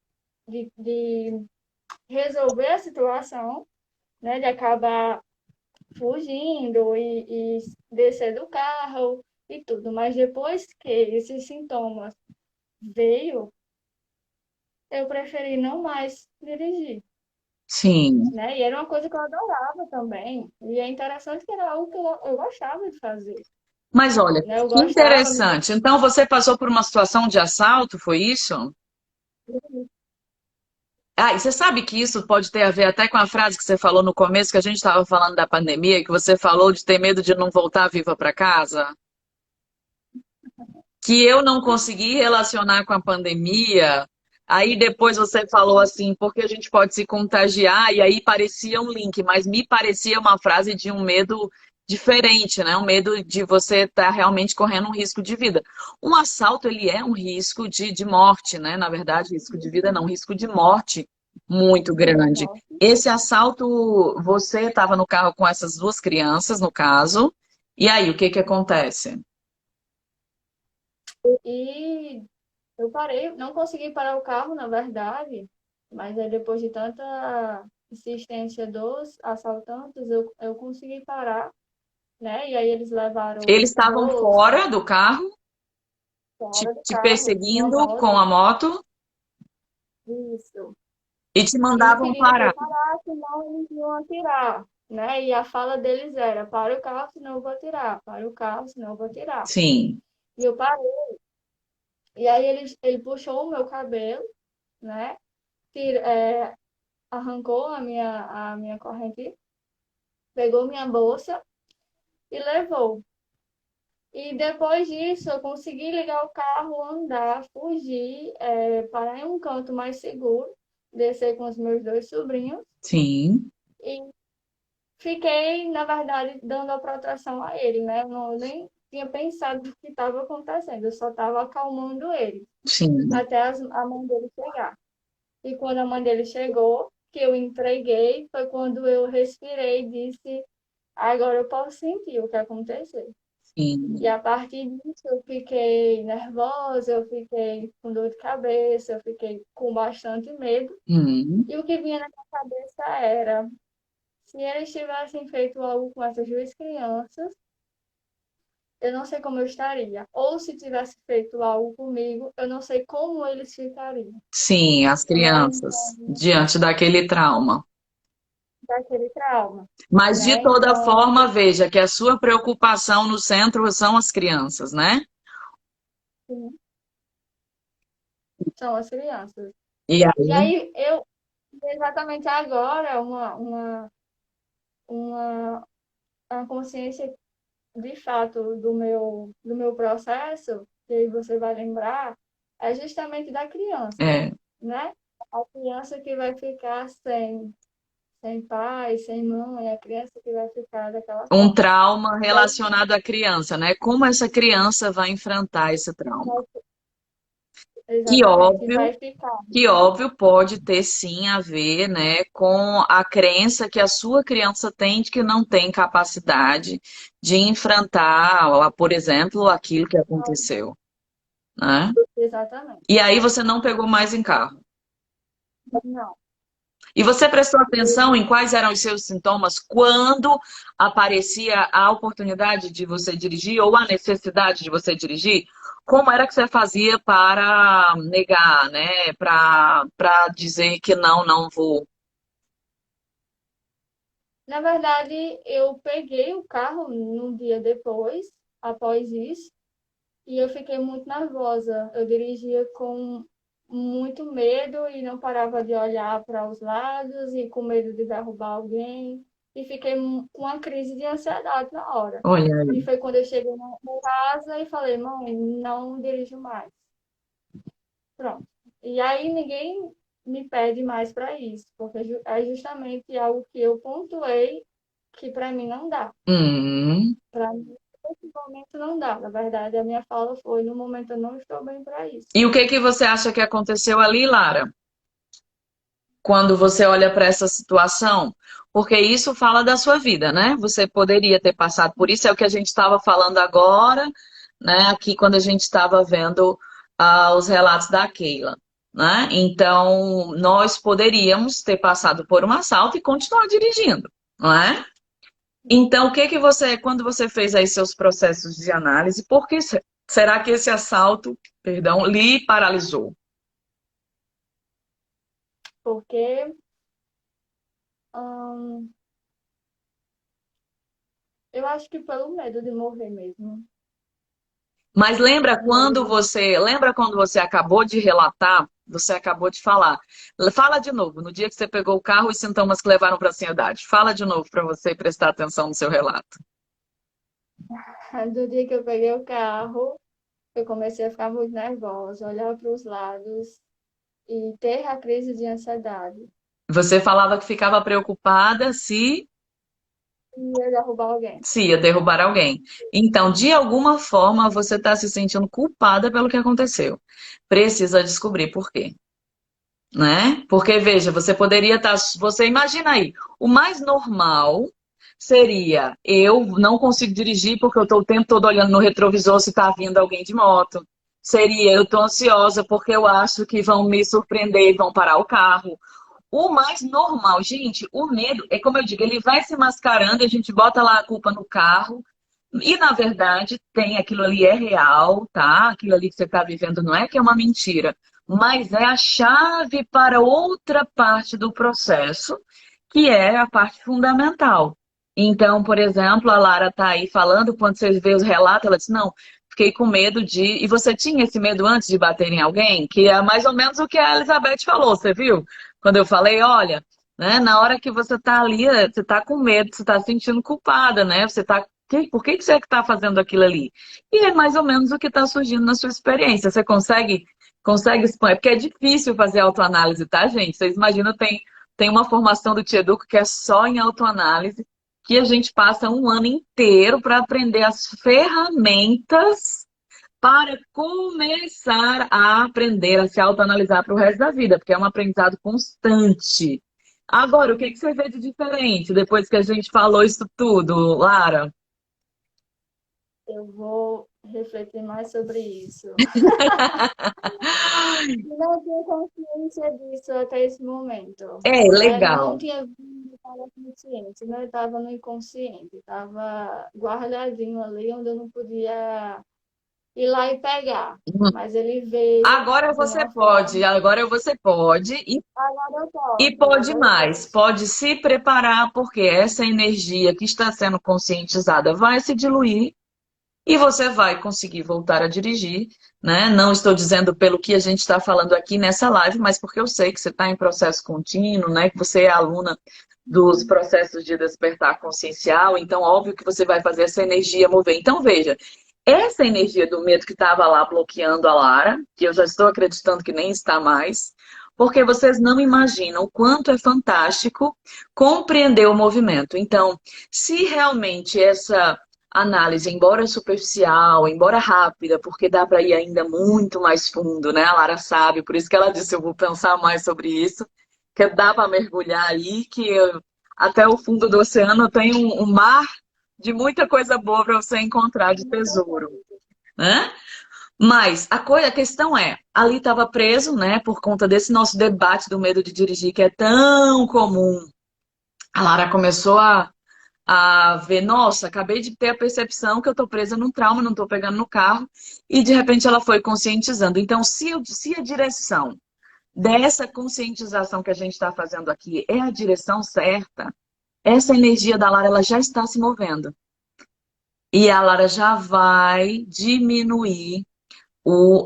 resolver a situação, né? De acabar fugindo e descer do carro e tudo. Mas depois que esses sintomas veio, eu preferi não mais dirigir. sim. Né? E era uma coisa que eu adorava também. E é interessante que era algo que eu gostava de fazer. Mas olha, Né? Eu que gostava, me interessante. Então você passou por uma situação de assalto, foi isso? Ah, e você sabe que isso pode ter a ver até com a frase que você falou no começo, que a gente estava falando da pandemia, que você falou de ter medo de não voltar viva para casa? Que eu não consegui relacionar com a pandemia. Aí depois você falou assim, porque a gente pode se contagiar, e aí parecia um link, mas me parecia uma frase de um medo diferente, né? Um medo de você estar realmente correndo um risco de vida. Um assalto, ele é um risco de morte, né? Na verdade, risco de vida não, risco de morte muito de grande. morte. Esse assalto, você estava no carro com essas duas crianças, no caso, e aí, o que que acontece? E eu parei, não consegui parar o carro, na verdade, mas aí depois de tanta insistência dos assaltantes, eu consegui parar, né? E aí eles levaram Eles estavam bolsa fora do carro, fora do te carro, numa perseguindo com moto, a moto isso. e te E mandavam pedindo para eu parar. parar, senão eles iam atirar, né? E a fala deles era, para o carro, senão eu vou atirar, para o carro, senão eu vou atirar. Sim, E eu parei. E aí ele puxou o meu cabelo, né? Arrancou a minha corrente, pegou minha bolsa e levou. E depois disso, eu consegui ligar o carro, andar, fugir, parar em um canto mais seguro, descer com os meus dois sobrinhos sim, e fiquei, na verdade, dando a proteção a ele, né? Eu não, nem tinha pensado no que estava acontecendo, eu só estava acalmando ele, sim, até a mãe dele chegar. E quando a mãe dele chegou, que eu entreguei, foi quando eu respirei e disse: agora eu posso sentir o que aconteceu. E sim. a partir disso eu fiquei nervosa, eu fiquei com dor de cabeça, eu fiquei com bastante medo. Hum. E o que vinha na minha cabeça era: se eles tivessem feito algo com essas duas crianças, eu não sei como eu estaria. Ou se tivesse feito algo comigo, eu não sei como eles ficariam. Sim, as Né? crianças, Então, diante daquele trauma. daquele trauma. Mas de Né? toda Então, forma, veja que a sua preocupação no centro são as crianças, né? sim, são as crianças. E E aí? aí eu, exatamente agora, uma, uma consciência de fato do meu processo, que aí você vai lembrar, é justamente da criança, É, né? A criança que vai ficar sem pai, sem mãe, a criança que vai ficar daquela um forma. trauma E aí, relacionado à criança, né? Como essa criança vai enfrentar esse trauma? Que exatamente, e óbvio vai ficar. Que óbvio pode ter sim a ver, né, com a crença que a sua criança tem de que não tem capacidade de enfrentar, por exemplo, aquilo que aconteceu, né? Exatamente. E aí você não pegou mais em carro. Não. E você prestou atenção E, em quais eram os seus sintomas quando aparecia a oportunidade de você dirigir ou a necessidade de você dirigir? Como era que você fazia para negar, né? Para dizer que não, não vou? na verdade, eu peguei o carro num dia depois, após isso, e eu fiquei muito nervosa. Eu dirigia com muito medo e não parava de olhar para os lados e com medo de derrubar alguém. E fiquei com uma crise de ansiedade na hora. Olha E aí. foi quando eu cheguei na casa e falei, mãe, não dirijo mais. Pronto. E aí ninguém me pede mais para isso, porque é justamente algo que eu pontuei que para mim não dá. Hum. Para mim, nesse momento não dá. Na verdade, a minha fala foi: no momento eu não estou bem para isso. E o que que você acha que aconteceu ali, Lara, quando você olha para essa situação? Porque isso fala da sua vida, né? Você poderia ter passado por isso, é o que a gente estava falando agora, né? Aqui quando a gente estava vendo os relatos da Keila, né? Então, nós poderíamos ter passado por um assalto e continuar dirigindo, não é? Então, o que que você, quando você fez aí seus processos de análise, por que será que esse assalto, perdão, lhe paralisou? Porque hum, eu acho que pelo medo de morrer mesmo. Mas Medo de... lembra quando você acabou de relatar, você acabou de falar. Fala de novo, no dia que você pegou o carro e sintomas que levaram para a ansiedade. Fala de novo para você prestar atenção no seu relato. Do dia que eu peguei o carro, eu comecei a ficar muito nervosa, olhar para os lados e ter a crise de ansiedade. Você falava que ficava preocupada E eu derrubar alguém. se ia derrubar alguém. Então, de alguma forma, você está se sentindo culpada pelo que aconteceu. Precisa descobrir por quê. Né? Porque, veja, você poderia estar. Você imagina aí, o mais normal seria eu não consigo dirigir porque eu estou o tempo todo olhando no retrovisor se está vindo alguém de moto. Seria eu estou ansiosa porque eu acho que vão me surpreender e vão parar o carro. O mais normal, gente, o medo, é como eu digo, ele vai se mascarando, a gente bota lá a culpa no carro, e na verdade tem aquilo ali é real, tá? Aquilo ali que você está vivendo não é que é uma mentira, mas é a chave para outra parte do processo, que é a parte fundamental. Então, por exemplo, a Lara está aí falando, quando você vê os relatos, ela diz, não, fiquei com medo de. E você tinha esse medo antes de bater em alguém? Que é mais ou menos o que a Elizabeth falou, você viu? Quando eu falei, olha, né, na hora que você está ali, você está com medo, você está se sentindo culpada, né? Você está por que que você está fazendo aquilo ali? E é mais ou menos o que está surgindo na sua experiência. Você consegue expor? É porque é difícil fazer autoanálise, tá, gente? Vocês imaginam, tem uma formação do Te Educo que é só em autoanálise, que a gente passa um ano inteiro para aprender as ferramentas para começar a aprender a se autoanalisar para o resto da vida, porque é um aprendizado constante. Agora, o que que você vê de diferente depois que a gente falou isso tudo, Lara? Eu vou refletir mais sobre isso. Não tinha consciência disso até esse momento, É, né? Não legal. tinha vindo para a consciência, né? Estava no inconsciente, estava guardadinho ali onde eu não podia ir lá e pegar. Mas ele veio de uma forma. Agora você pode Agora eu e posso, pode agora eu mais, posso. pode se preparar, porque essa energia que está sendo conscientizada vai se diluir. e você vai conseguir voltar a dirigir, né? Não estou dizendo pelo que a gente está falando aqui nessa live, mas porque eu sei que você está em processo contínuo, né? Que você é aluna dos processos de despertar consciencial, então óbvio que você vai fazer essa energia mover. Então veja, essa energia do medo que estava lá bloqueando a Lara, que eu já estou acreditando que nem está mais, porque vocês não imaginam o quanto é fantástico compreender o movimento. Então, se realmente essa análise, embora superficial, embora rápida, porque dá para ir ainda muito mais fundo, né? A Lara sabe, por isso que ela disse, eu vou pensar mais sobre isso, que dá para mergulhar aí, que até o fundo do oceano tem um mar de muita coisa boa para você encontrar de tesouro, né? Mas a questão é, ali estava preso, né, por conta desse nosso debate do medo de dirigir, que é tão comum. A Lara começou a ver, nossa, acabei de ter a percepção que eu estou presa num trauma, não estou pegando no carro, e de repente ela foi conscientizando. Então, se a direção dessa conscientização que a gente está fazendo aqui é a direção certa, essa energia da Lara ela já está se movendo. E a Lara já vai diminuir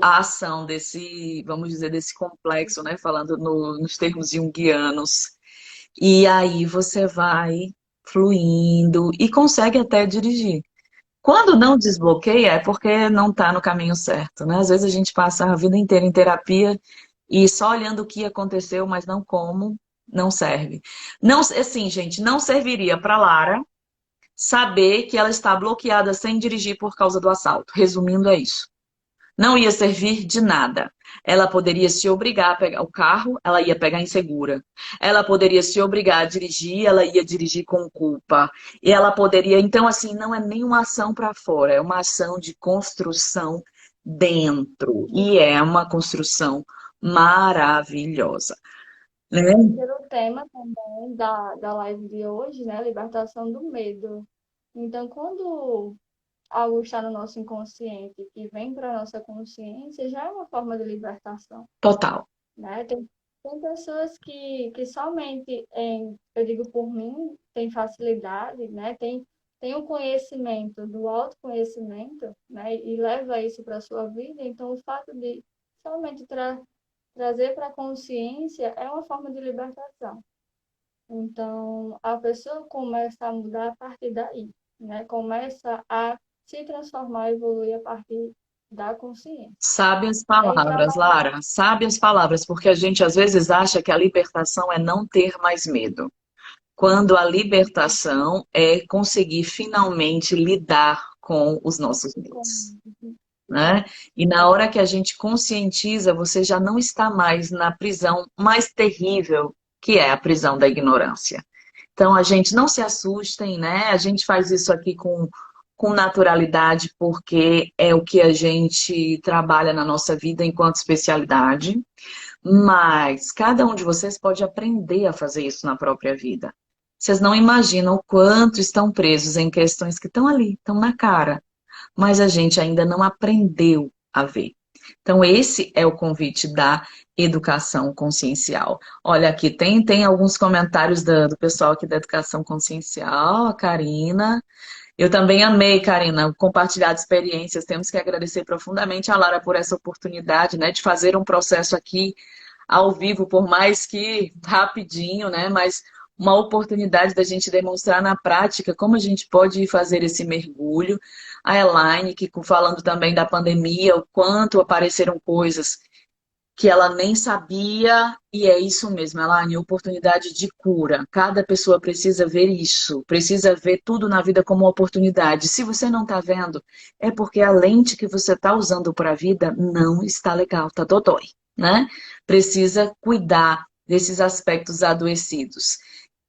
a ação desse, vamos dizer, desse complexo, né? Falando nos termos junguianos. E aí você vai fluindo e consegue até dirigir. Quando não desbloqueia, é porque não está no caminho certo, né? Às vezes a gente passa a vida inteira em terapia e só olhando o que aconteceu, mas não como, não serve. Não, assim, gente, não serviria para Lara saber que ela está bloqueada sem dirigir por causa do assalto. Resumindo, é isso. Não ia servir de nada. Ela poderia se obrigar a pegar o carro, ela ia pegar insegura. Ela poderia se obrigar a dirigir, ela ia dirigir com culpa. E ela poderia, então, assim, não é nenhuma ação para fora, é uma ação de construção dentro. E é uma construção maravilhosa, né? Pelo tema também da live de hoje, né? Libertação do medo. Então, quando algo está no nosso inconsciente que vem para a nossa consciência, já é uma forma de libertação, Total. né? Tem pessoas que somente, eu digo por mim, tem facilidade, né? Tem o conhecimento do autoconhecimento, né? E leva isso para a sua vida. Então, o fato de somente trazer para a consciência é uma forma de libertação. Então, a pessoa começa a mudar a partir daí, né? Começa a se transformar, evoluir a partir da consciência. Sabe as E aí, palavras, Lara, sabe as palavras, porque a gente às vezes acha que a libertação é não ter mais medo. Quando a libertação é conseguir finalmente lidar com os nossos medos, né? E na hora que a gente conscientiza, você já não está mais na prisão mais terrível, que é a prisão da ignorância. Então, a gente não se assustem, né? A gente faz isso aqui com naturalidade, porque é o que a gente trabalha na nossa vida enquanto especialidade. Mas cada um de vocês pode aprender a fazer isso na própria vida. Vocês não imaginam o quanto estão presos em questões que estão ali, estão na cara, mas a gente ainda não aprendeu a ver. Então, esse é o convite da educação consciencial. Olha, aqui tem alguns comentários do pessoal aqui da educação consciencial, a Karina. Eu também amei, Karina, compartilhar experiências. Temos que agradecer profundamente a Lara por essa oportunidade, né, de fazer um processo aqui ao vivo, por mais que rapidinho, né, mas uma oportunidade da gente demonstrar na prática como a gente pode fazer esse mergulho. A Elaine, que falando também da pandemia, o quanto apareceram coisas que ela nem sabia, e é isso mesmo, Elaine, oportunidade de cura. Cada pessoa precisa ver isso, precisa ver tudo na vida como uma oportunidade. Se você não está vendo, é porque a lente que você está usando para a vida não está legal, tá dodói, né? Precisa cuidar desses aspectos adoecidos.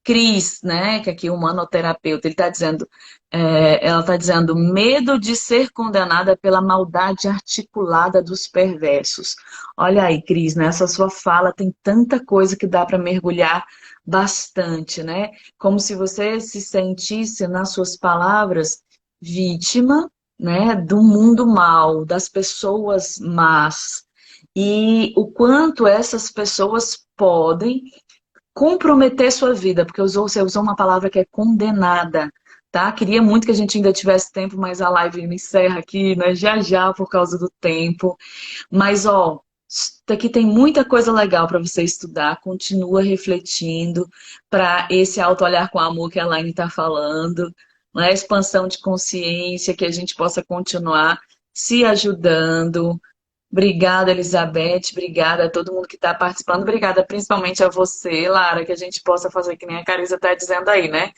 Cris, né, que aqui é humanoterapeuta, ele está dizendo, ela está dizendo, medo de ser condenada pela maldade articulada dos perversos. Olha aí, Cris, nessa sua fala tem tanta coisa que dá para mergulhar bastante, né? Como se você se sentisse, nas suas palavras, vítima, né, do mundo mal, das pessoas más. E o quanto essas pessoas podem comprometer sua vida, porque você usou uma palavra que é condenada, tá? Queria muito que a gente ainda tivesse tempo, mas a live me encerra aqui, né? Já já por causa do tempo. Mas, ó, aqui tem muita coisa legal para você estudar. Continua refletindo para esse auto-olhar com amor que a Laine está falando, né? Expansão de consciência, que a gente possa continuar se ajudando. Obrigada, Elizabeth. Obrigada a todo mundo que está participando. Obrigada principalmente a você, Lara, que a gente possa fazer que nem a Carisa está dizendo aí, né?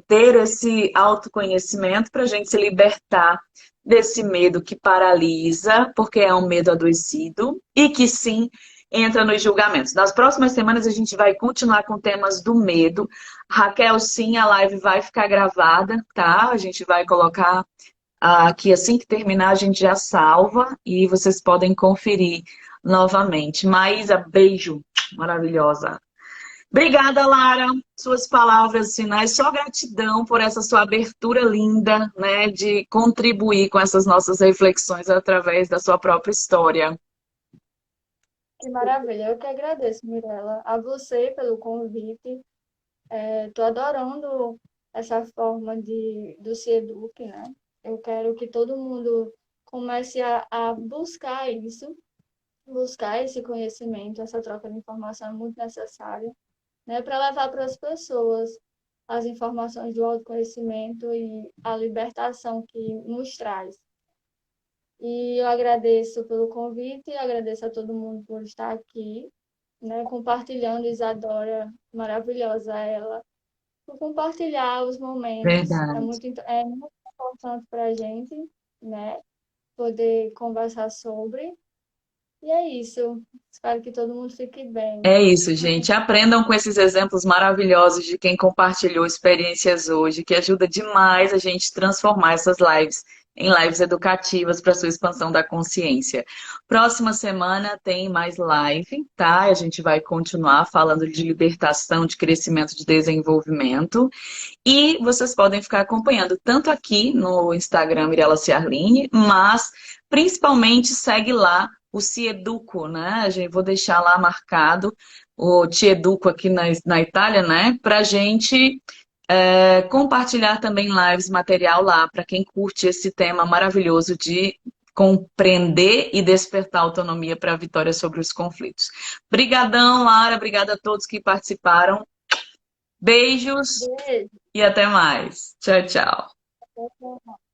Ter esse autoconhecimento para a gente se libertar desse medo que paralisa, porque é um medo adoecido e que sim entra nos julgamentos. Nas próximas semanas a gente vai continuar com temas do medo. Raquel, sim, a live vai ficar gravada, tá? A gente vai colocar aqui assim que terminar, a gente já salva e vocês podem conferir novamente. Maísa, beijo, maravilhosa. Obrigada, Lara. Suas palavras finais, só gratidão por essa sua abertura linda, né, de contribuir com essas nossas reflexões através da sua própria história. Que maravilha. Eu que agradeço, Mirella, a você pelo convite. Estou adorando essa forma do Se Eduque, né? Eu quero que todo mundo comece a buscar isso, buscar esse conhecimento, essa troca de informação é muito necessária, né? Para levar para as pessoas as informações do autoconhecimento e a libertação que nos traz. E eu agradeço pelo convite, agradeço a todo mundo por estar aqui, né? Compartilhando Isadora, maravilhosa ela, por compartilhar os momentos. Verdade. É muito importante para a gente, né? Poder conversar sobre. E é isso. Espero que todo mundo fique bem. É isso, gente. Aprendam com esses exemplos maravilhosos de quem compartilhou experiências hoje, que ajuda demais a gente transformar essas lives em lives educativas para sua expansão da consciência. Próxima semana tem mais live, tá? A gente vai continuar falando de libertação, de crescimento, de desenvolvimento. E vocês podem ficar acompanhando tanto aqui no Instagram Mirella Ciarline, mas principalmente segue lá o Ci Educo, né? Vou deixar lá marcado o Ci Educo aqui na Itália, né? Pra gente compartilhar também lives, material lá, para quem curte esse tema maravilhoso de compreender e despertar autonomia para a vitória sobre os conflitos. Brigadão, Lara, obrigada a todos que participaram. Beijos Beijo. e até mais. Tchau, tchau. Até